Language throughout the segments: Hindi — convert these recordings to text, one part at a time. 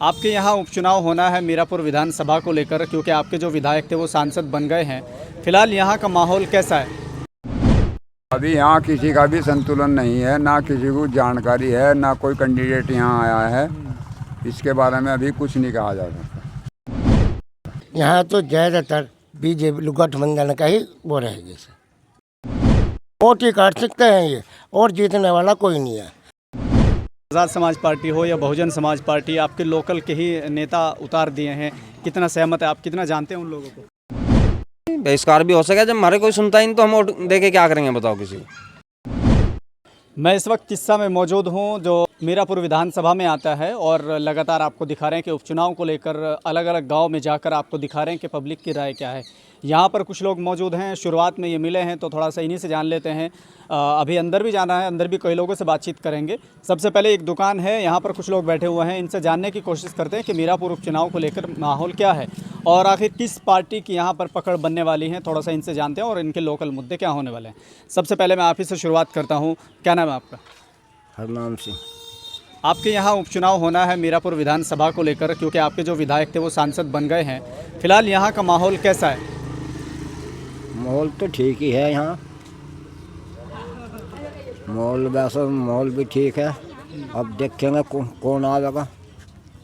आपके यहाँ उपचुनाव होना है मीरापुर विधानसभा को लेकर, क्योंकि आपके जो विधायक थे वो सांसद बन गए हैं। फिलहाल यहाँ का माहौल कैसा है? अभी यहाँ किसी का भी संतुलन नहीं है, ना किसी को जानकारी है, ना कोई कैंडिडेट यहाँ आया है। इसके बारे में अभी कुछ नहीं कहा जा सकता। यहाँ तो ज़्यादातर बीजेपी गठबंधन का ही वो रहेगी सर। वोट ही काट सकते हैं ये, और जीतने वाला कोई नहीं है। आज़ाद समाज पार्टी हो या बहुजन समाज पार्टी, आपके लोकल के ही नेता उतार दिए हैं। कितना सहमत है आप, कितना जानते हैं उन लोगों को? बहिष्कार भी हो सके, जब हमारे कोई सुनता ही नहीं तो हम वोट दे के क्या करेंगे, बताओ किसी को। मैं इस वक्त किस्सा में मौजूद हूं जो मीरापुर विधानसभा में आता है, और लगातार आपको दिखा रहे हैं कि उपचुनाव को लेकर अलग अलग गांव में जाकर आपको दिखा रहे हैं कि पब्लिक की राय क्या है। यहां पर कुछ लोग मौजूद हैं, शुरुआत में ये मिले हैं तो थोड़ा सा इन्हीं से जान लेते हैं। अभी अंदर भी जाना है, अंदर भी कई लोगों से बातचीत करेंगे। सबसे पहले एक दुकान है, यहाँ पर कुछ लोग बैठे हुए हैं, इनसे जानने की कोशिश करते हैं कि मीरापुर उपचुनाव को लेकर माहौल क्या है और आखिर किस पार्टी की यहाँ पर पकड़ बनने वाली है। थोड़ा सा इनसे जानते हैं और इनके लोकल मुद्दे क्या होने वाले हैं। सबसे पहले मैं आप ही से शुरुआत करता हूँ। क्या नाम है आपका? हरनाम सिंह। आपके यहाँ उपचुनाव होना है मीरापुर विधानसभा को लेकर, क्योंकि आपके जो विधायक थे वो सांसद बन गए हैं। फिलहाल यहाँ का माहौल कैसा है? माहौल तो ठीक ही है यहाँ, माहौल वैसा माहौल भी ठीक है। अब देखेंगे कौन आएगा।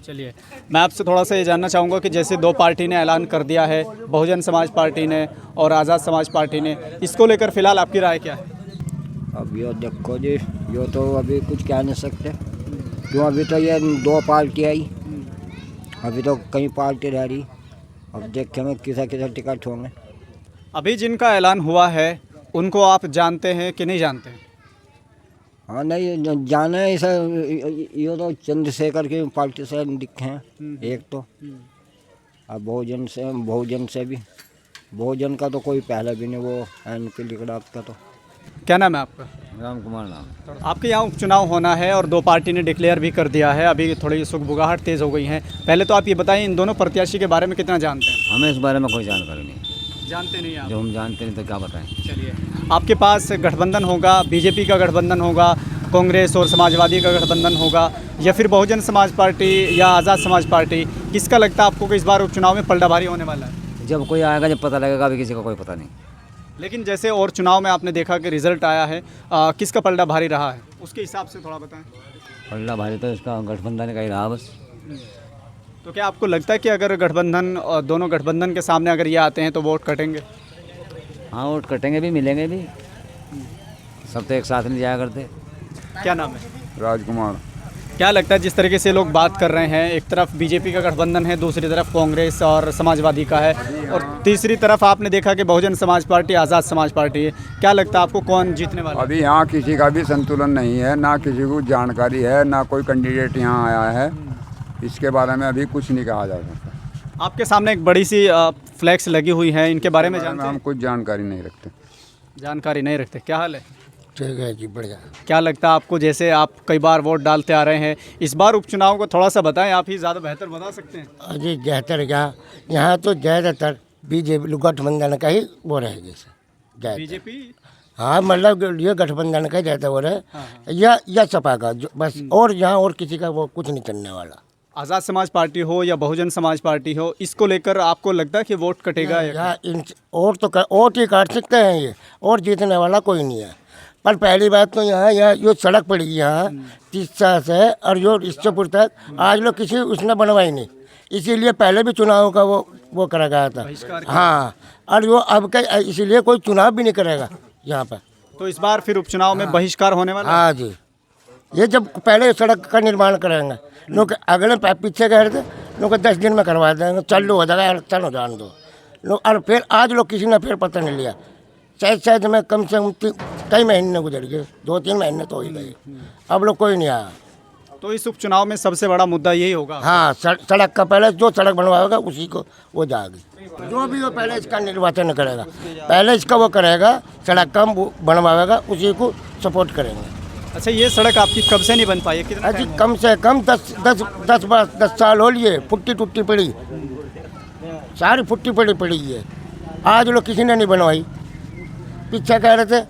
चलिए, मैं आपसे थोड़ा सा ये जानना चाहूँगा कि जैसे दो पार्टी ने ऐलान कर दिया है, बहुजन समाज पार्टी ने और आज़ाद समाज पार्टी ने, इसको लेकर फिलहाल आपकी राय क्या है? अब ये देखो जी, ये तो अभी कुछ कह नहीं सकते, क्यों अभी तो ये दो पार्टी आई, अभी तो कई पार्टी रह रही। अब देखेंगे किसा किसा टिकट होंगे। अभी जिनका ऐलान हुआ है उनको आप जानते हैं कि नहीं जानते हैं? हाँ नहीं जाने इसे, ये तो चंद्रशेखर की पार्टी से दिखे हैं एक तो। अब बहुजन से भी, बहुजन का तो कोई पहले भी नहीं, वो एन के लिकड़ाप का तो। क्या नाम है आपका? राम कुमार नाम। आपके यहाँ उपचुनाव होना है और दो पार्टी ने डिक्लेयर भी कर दिया है, अभी थोड़ी सुगबुगाहट तेज़ हो गई है। पहले तो आप ये बताएं, इन दोनों प्रत्याशी के बारे में कितना जानते हैं? हमें इस बारे में कोई जानकारी नहीं। जानते नहीं आप? जो हम जानते नहीं तो क्या बताएं। चलिए, आपके पास गठबंधन होगा, बीजेपी का गठबंधन होगा, कांग्रेस और समाजवादी का गठबंधन होगा, या फिर बहुजन समाज पार्टी या आज़ाद समाज पार्टी, किसका लगता है आपको कि इस बार उपचुनाव में पलटा भारी होने वाला है? जब कोई आएगा जब पता लगेगा, अभी किसी का कोई पता नहीं। लेकिन जैसे और चुनाव में आपने देखा कि रिजल्ट आया है, किसका पलटा भारी रहा है, उसके हिसाब से थोड़ा बताएं। पलटा भारी तो इसका गठबंधन का ही रहा बस। तो क्या आपको लगता है कि अगर गठबंधन और दोनों गठबंधन के सामने अगर ये आते हैं तो वोट कटेंगे? हाँ, वोट कटेंगे भी, मिलेंगे भी, सब तो एक साथ नहीं जाया करते। क्या नाम है? राजकुमार। क्या लगता है जिस तरीके से लोग बात कर रहे हैं, एक तरफ बीजेपी का गठबंधन है, दूसरी तरफ कांग्रेस और समाजवादी का है, और तीसरी तरफ आपने देखा कि बहुजन समाज पार्टी, आज़ाद समाज पार्टी है, क्या लगता है आपको कौन जीतने वाला है? अभी यहाँ किसी का भी संतुलन नहीं है, ना किसी को जानकारी है, ना कोई कैंडिडेट यहाँ आया है। इसके बारे में अभी कुछ नहीं कहा जा सकता। आपके सामने एक बड़ी सी फ्लैक्स लगी हुई है, इनके बारे में जानते हैं? हम कुछ जानकारी नहीं रखते। जानकारी नहीं रखते। क्या हाल है? ठीक है जी, बढ़िया। क्या लगता है आपको, जैसे आप कई बार वोट डालते आ रहे हैं, इस बार उपचुनाव को थोड़ा सा बताएं, आप ही ज़्यादा बेहतर बता सकते हैं। अजी बेहतर क्या, यहाँ तो ज़्यादातर बीजेपी गठबंधन का ही वो रहेगी सर। बीजेपी? हाँ, मतलब ये गठबंधन का ज़्यादा हो रहा है। हाँ। या सपा का बस, और यहाँ और किसी का वो कुछ नहीं चलने वाला। आज़ाद समाज पार्टी हो या बहुजन समाज पार्टी हो, इसको लेकर आपको लगता है कि वोट कटेगा? या इन और तो वोट ही काट सकते हैं ये, और जीतने वाला कोई नहीं है। पर पहली बात तो यहाँ जो सड़क पड़ी यहाँ 30 साल से, और जो इससेपुर तक आज लोग किसी उसने बनवाई नहीं, इसीलिए पहले भी चुनाव का वो करा गया था। हाँ, और वो अब का इसीलिए कोई चुनाव भी नहीं करेगा यहाँ पर। तो इस बार फिर उपचुनाव में बहिष्कार होने वाला? हाँ जी, ये जब पहले सड़क का निर्माण करेंगे, लोग अगले पीछे कह रहे थे, लोग 10 दिन में करवा देंगे, चालू हो जाएगा, चलो जान दो लोग। और फिर आज लोग किसी ने फिर पता नहीं लिया, शायद में कम से कम कई महीने गुजर गए, 2-3 महीने तो हो ही गए, अब लोग कोई नहीं आया। तो इस उपचुनाव में सबसे बड़ा मुद्दा यही होगा? हाँ, सड़क का पहले जो सड़क बनवाएगा उसी को वो जाएगी। जो भी वो पहले इसका निर्वाचन करेगा, पहले इसका वो करेगा, सड़क का बनवाएगा, उसी को सपोर्ट करेंगे। अच्छा, ये सड़क आपकी कब से नहीं बन पाई है? कितना अजी कम से कम 10 साल हो लिए, फुट्टी टुट्टी पड़ी, सारी फुट्टी पड़ी है, आज लोग किसी ने नहीं बनवाई। पीछे कह रहे थे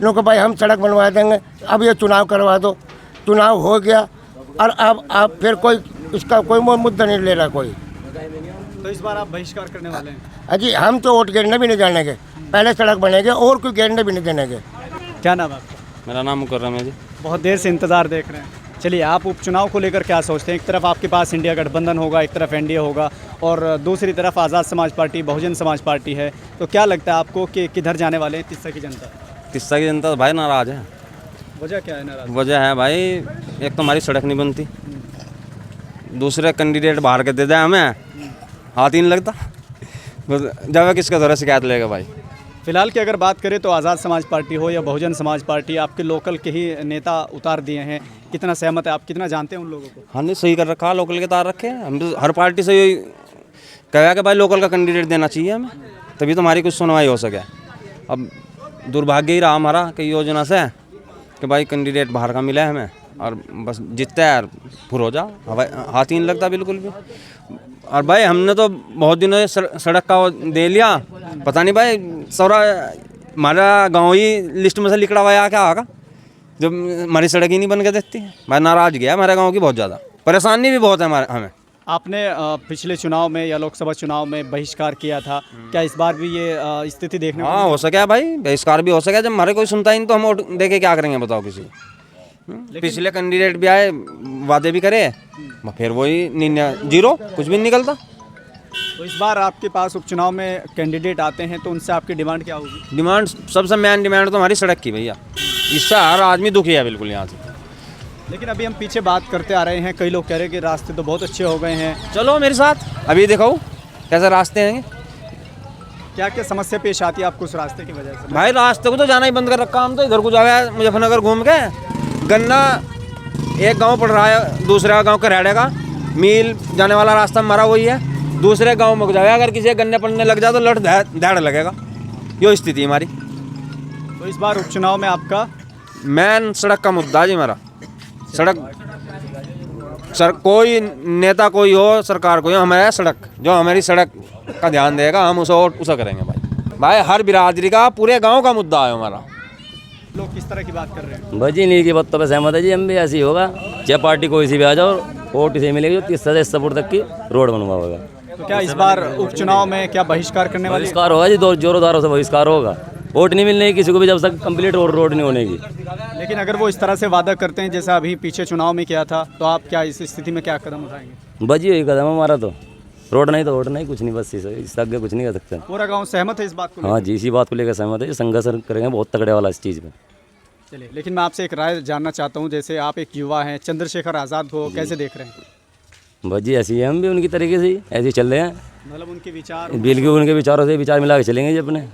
लोग भाई हम सड़क बनवा देंगे, अब ये चुनाव करवा दो, चुनाव हो गया, और अब फिर कोई इसका कोई मुद्दा नहीं ले रहा कोई। तो इस बार आप बहिष्कार करने वाले हैं? अजी हम तो वोट गिरने भी नहीं जाने के, पहले सड़क बनेगी और कोई गिरने भी नहीं देने के। क्या नाम है आपका? मेरा नाम मुकर्रम है जी। बहुत देर से इंतज़ार देख रहे हैं। चलिए, आप उपचुनाव को लेकर क्या सोचते हैं? एक तरफ आपके पास इंडिया गठबंधन होगा, एक तरफ एनडीए होगा और दूसरी तरफ आज़ाद समाज पार्टी, बहुजन समाज पार्टी है। तो क्या लगता है आपको कि किधर जाने वाले हैं तिस्सा की जनता? तिस्सा की जनता तो भाई नाराज़ है। वजह क्या है नाराज? वजह है भाई, एक तो हमारी सड़क नहीं बनती, दूसरे कैंडिडेट बाहर के दे दें हमें, हाथ ही नहीं लगता। जब किसका द्वारा शिकायत लेगा भाई। फिलहाल की अगर बात करें तो आज़ाद समाज पार्टी हो या बहुजन समाज पार्टी, आपके लोकल के ही नेता उतार दिए हैं। कितना सहमत है आप, कितना जानते हैं उन लोगों को? हाँ नहीं, सही कर रखा, लोकल के तार रखे हैं। हम तो हर पार्टी से यही कहा कि भाई लोकल का कैंडिडेट देना चाहिए हमें, तभी तो हमारी कुछ सुनवाई हो सके। अब दुर्भाग्य ही रहा हमारा कई योजना से कि भाई कैंडिडेट बाहर का मिला है हमें, और बस जीतता है फुर हो जा, हाथ ही नहीं लगता बिल्कुल भी। और भाई हमने तो बहुत दिनों से सड़क का वो दे लिया, पता नहीं भाई सारा हमारा गांव ही लिस्ट में से लिखड़ा हुआ क्या आगा, जब हमारी सड़क ही नहीं बन के देती। मैं नाराज गया हमारे गांव की, बहुत ज़्यादा परेशानी भी बहुत है हमें। आपने पिछले चुनाव में या लोकसभा चुनाव में बहिष्कार किया था, क्या इस बार भी ये स्थिति देखने को? हाँ हो सके भाई, बहिष्कार भी हो सके। जब हमारे कोई सुनता ही नहीं तो हम वोट दे के क्या करेंगे बताओ किसी को? पिछले कैंडिडेट भी आए, वादे भी करे, फिर वही जीरो, कुछ भी नहीं निकलता। तो इस बार आपके पास उपचुनाव में कैंडिडेट आते हैं तो उनसे आपकी डिमांड क्या होगी? डिमांड, सबसे मेन डिमांड तो हमारी सड़क की भैया, इससे हर आदमी दुखी है बिल्कुल यहाँ से। लेकिन अभी हम पीछे बात करते आ रहे हैं, कई लोग कह रहे हैं कि रास्ते तो बहुत अच्छे हो गए हैं। चलो मेरे साथ, अभी दिखाओ कैसे रास्ते हैं। क्या क्या समस्या पेश आती है आपको उस रास्ते की वजह से? भाई रास्ते को तो जाना ही बंद कर रखा, हम तो इधर को जाए मुजफ्फरनगर घूम के, गन्ना एक गांव पड़ रहा है, दूसरा गांव करेड़े का मील जाने वाला रास्ता हमारा वही है, दूसरे गांव में जाए अगर किसी गन्ने पड़ने लग जाए तो लड़ दहाड़ लगेगा। यो स्थिति हमारी। तो इस बार उपचुनाव में आपका मेन सड़क का मुद्दा जी हमारा। सड़क कोई नेता कोई हो, सरकार कोई हो, हमारा सड़क, जो हमारी सड़क का ध्यान देगा हम उसे करेंगे भाई। हर बिरादरी का, पूरे गांव का मुद्दा है हमारा। लोग किस तरह की बात कर रहे हैं? भाजी नील की बातों पे सहमत है जी, हम भी ऐसे ही होगा। चाहे पार्टी कोई सी भी आ जाओ, वोट इसे मिलेगी जो 30 से 100 तक की रोड बनवा होगा। तो क्या इस बार उपचुनाव में क्या बहिष्कार करने वाले? बहिष्कार होगा जी, जोरोदारों से बहिष्कार होगा। वोट नहीं मिलने की किसी को भी जब तक कंप्लीट रोड नहीं होने की। लेकिन अगर वो इस तरह से वादा करते हैं जैसा अभी पीछे चुनाव में किया था, तो आप क्या इस स्थिति में क्या कदम उठाएंगे? भाजी यही कदम है हमारा, तो रोड नहीं तो वोट नहीं, कुछ नहीं, बस इससे आगे कुछ नहीं कर सकते। पूरा गाँव सहमत है इस बात को? हाँ जी, इसी बात को लेकर सहमत है जी, संघर्ष करेंगे बहुत तगड़े वाला इस चीज़ में। चलिए, लेकिन मैं आपसे एक राय जानना चाहता हूँ, जैसे आप एक युवा हैं, चंद्रशेखर आज़ाद को कैसे देख रहे हैं? भाजी ऐसी है, हम भी उनकी तरीके से ही ऐसे ही चल रहे हैं, मतलब उनके विचार, बिल्कुल उनके विचारों से विचार मिला के चलेंगे जी अपने।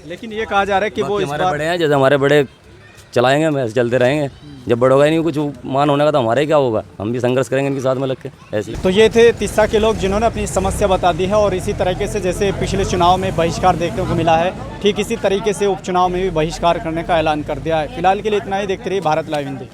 लेकिन ये कहा जा रहा है कि वो इस हमारे बार बड़े हैं, जैसे हमारे बड़े चलाएंगे हम ऐसे चलते रहेंगे। जब बड़ा होगा ही नहीं कुछ मान होने का तो हमारे क्या होगा, हम भी संघर्ष करेंगे इनके साथ में लग के ऐसे। तो ये थे तिस्सा के लोग जिन्होंने अपनी समस्या बता दी है, और इसी तरीके से जैसे पिछले चुनाव में बहिष्कार देखने को मिला है, ठीक इसी तरीके से उपचुनाव में भी बहिष्कार करने का ऐलान कर दिया है। फिलहाल के लिए इतना ही। देखते रहिए भारत लाइव हिंदी।